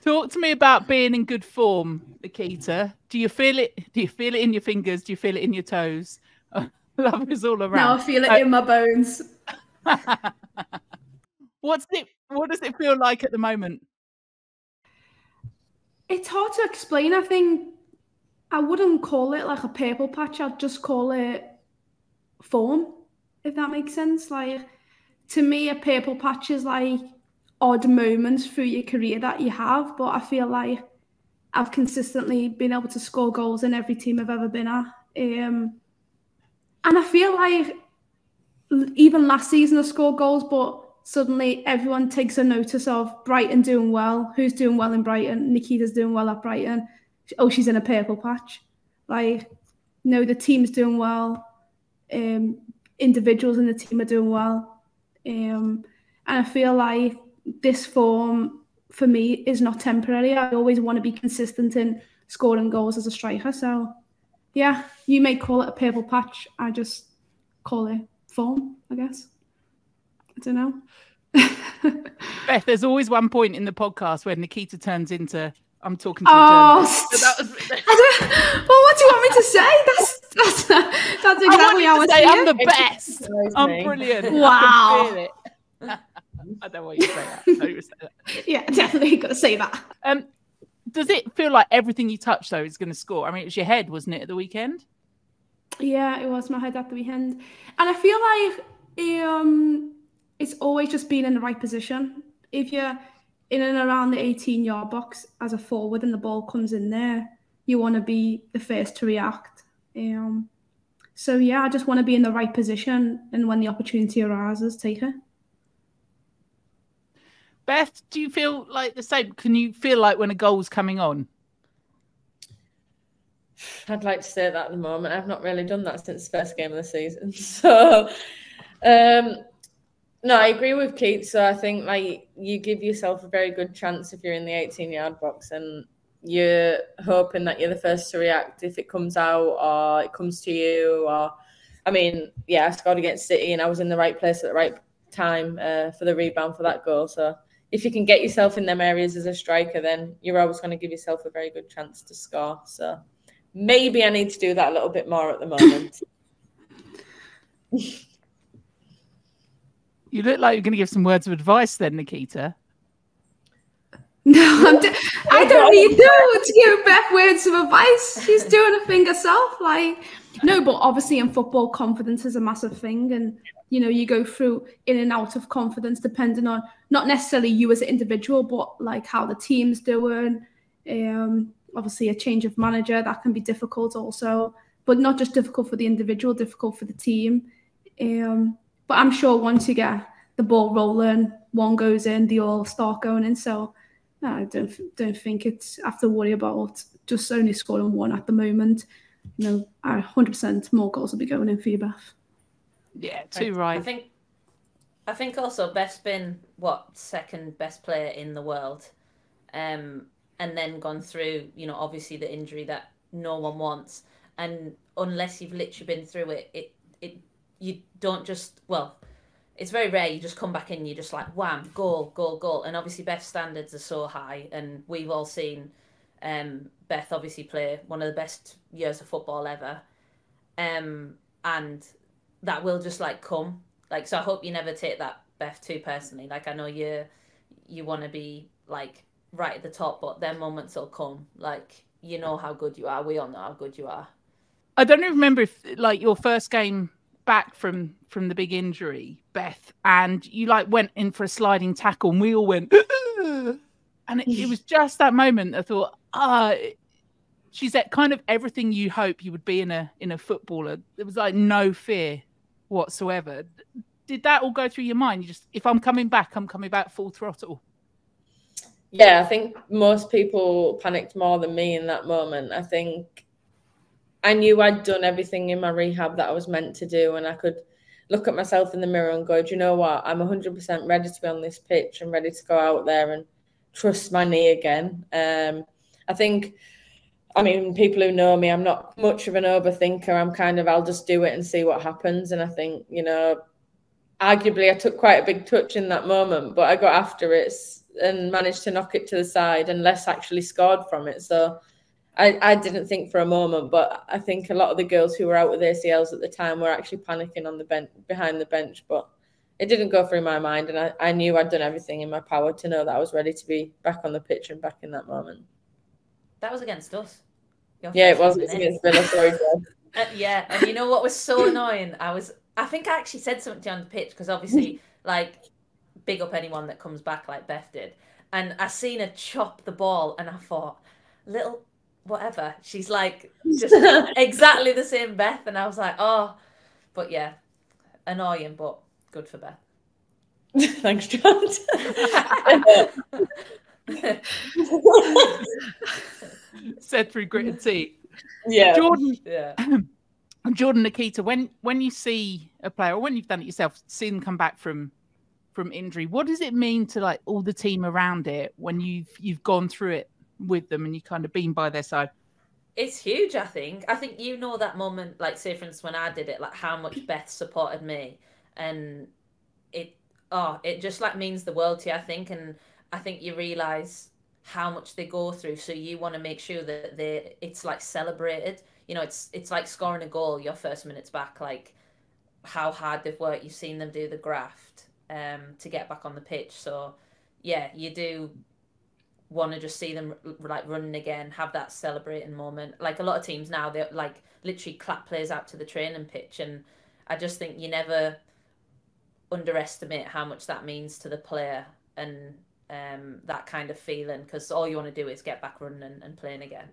Talk to me about being in good form, Nikita. Do you feel it? Do you feel it in your fingers? Do you feel it in your toes? Love is all around. Now I feel it in my bones. What does it feel like at the moment? It's hard to explain. I think I wouldn't call it like a purple patch. I'd just call it form, if that makes sense. Like, to me, a purple patch is like odd moments through your career that you have, but I feel like I've consistently been able to score goals in every team I've ever been at. And I feel like even last season I scored goals, but suddenly everyone takes a notice of Brighton doing well. Who's doing well in Brighton? Nikita's doing well at Brighton. Oh, she's in a purple patch. Like, no, the team's doing well. Individuals in the team are doing well. And I feel like this form, for me, is not temporary. I always want to be consistent in scoring goals as a striker. So, yeah, you may call it a purple patch. I just call it form, I guess. I don't know. Beth, there's always one point in the podcast where Nikita turns into, I'm talking to a journalist. So that was... well, what do you want me to say? That's exactly how I say I'm the best. I'm brilliant. Wow. I can feel it. I don't want you to say that. Yeah, definitely got to say that. Does it feel like everything you touch, though, is going to score? I mean, it was your head, wasn't it, at the weekend? Yeah, it was my head at the weekend. And I feel like it's always just being in the right position. If you're in and around the 18-yard box as a forward and the ball comes in there, you want to be the first to react. So, yeah, I just want to be in the right position, and when the opportunity arises, take it. Beth, do you feel like the same? Can you feel like when a goal's coming on? I'd like to say that at the moment. I've not really done that since the first game of the season. So, no, I agree with Keith. So I think like you give yourself a very good chance if you're in the 18-yard box and you're hoping that you're the first to react if it comes out or it comes to you. Or, I mean, yeah, I scored against City and I was in the right place at the right time for the rebound for that goal. So if you can get yourself in them areas as a striker, then you're always going to give yourself a very good chance to score. So maybe I need to do that a little bit more at the moment. You look like you're going to give some words of advice then, Nikita. No, I don't need to give Beth words of advice. She's doing a thing herself. Like, no, but obviously in football, confidence is a massive thing. And, you know, you go through in and out of confidence depending on not necessarily you as an individual, but like how the team's doing. Obviously a change of manager, that can be difficult also, but not just difficult for the individual, difficult for the team. But I'm sure once you get the ball rolling, one goes in, they all start going in. So I don't think it's I have to worry about just only scoring one at the moment. You know, 100% more goals will be going in for you, Beth. Yeah, too right. I think also Beth's been second best player in the world, and then gone through, you know, obviously the injury that no one wants, and unless you've literally been through it, you don't just, well, it's very rare you just come back in, you're just like, wham, goal, goal, goal. And obviously Beth's standards are so high, and we've all seen Beth obviously play one of the best years of football ever. And that will just like come. Like, so I hope you never take that, Beth, too personally. Like, I know you want to be like right at the top, but their moments will come. Like, you know how good you are. We all know how good you are. I don't even remember if like your first game back from the big injury, Beth, and you like went in for a sliding tackle and we all went and it was just that moment I thought, she's at kind of everything you hope you would be in a footballer. There was like no fear whatsoever. Did that all go through your mind? You just, if I'm coming back full throttle? Yeah, I think most people panicked more than me in that moment. I think I knew I'd done everything in my rehab that I was meant to do, and I could look at myself in the mirror and go, do you know what? I'm 100% ready to be on this pitch and ready to go out there and trust my knee again. I think, I mean, people who know me, I'm not much of an overthinker. I'm kind of, I'll just do it and see what happens. And I think, you know, arguably I took quite a big touch in that moment, but I got after it and managed to knock it to the side, and Les actually scored from it. So I didn't think for a moment, but I think a lot of the girls who were out with ACLs at the time were actually panicking on the bench, behind the bench, but it didn't go through my mind, and I knew I'd done everything in my power to know that I was ready to be back on the pitch and back in that moment. That was against us. Yeah, it was against Villa. Sorry, yeah, and you know what was so annoying? I think I actually said something to you on the pitch, because obviously, like, big up anyone that comes back like Beth did, and I seen her chop the ball, and I thought, little whatever, she's like just exactly the same Beth, and I was like, oh, but yeah, annoying, but good for Beth. Thanks, John. Said through gritted teeth. Yeah, Jordan. Yeah. Jordan, Nikita, when you see a player, or when you've done it yourself, see them come back from injury, what does it mean to like all the team around it when you've gone through it with them and you kind of been by their side? It's huge, I think. I think you know that moment, like, say, for instance, when I did it, like, how much Beth supported me. And it just, like, means the world to you, I think. And I think you realise how much they go through. So you want to make sure that it's, like, celebrated. You know, it's like scoring a goal your first minutes back, like, how hard they've worked. You've seen them do the graft to get back on the pitch. So, yeah, you do want to just see them like running again, have that celebrating moment. Like a lot of teams now, they like literally clap players out to the training pitch, and I just think you never underestimate how much that means to the player and that kind of feeling, because all you want to do is get back running and playing again.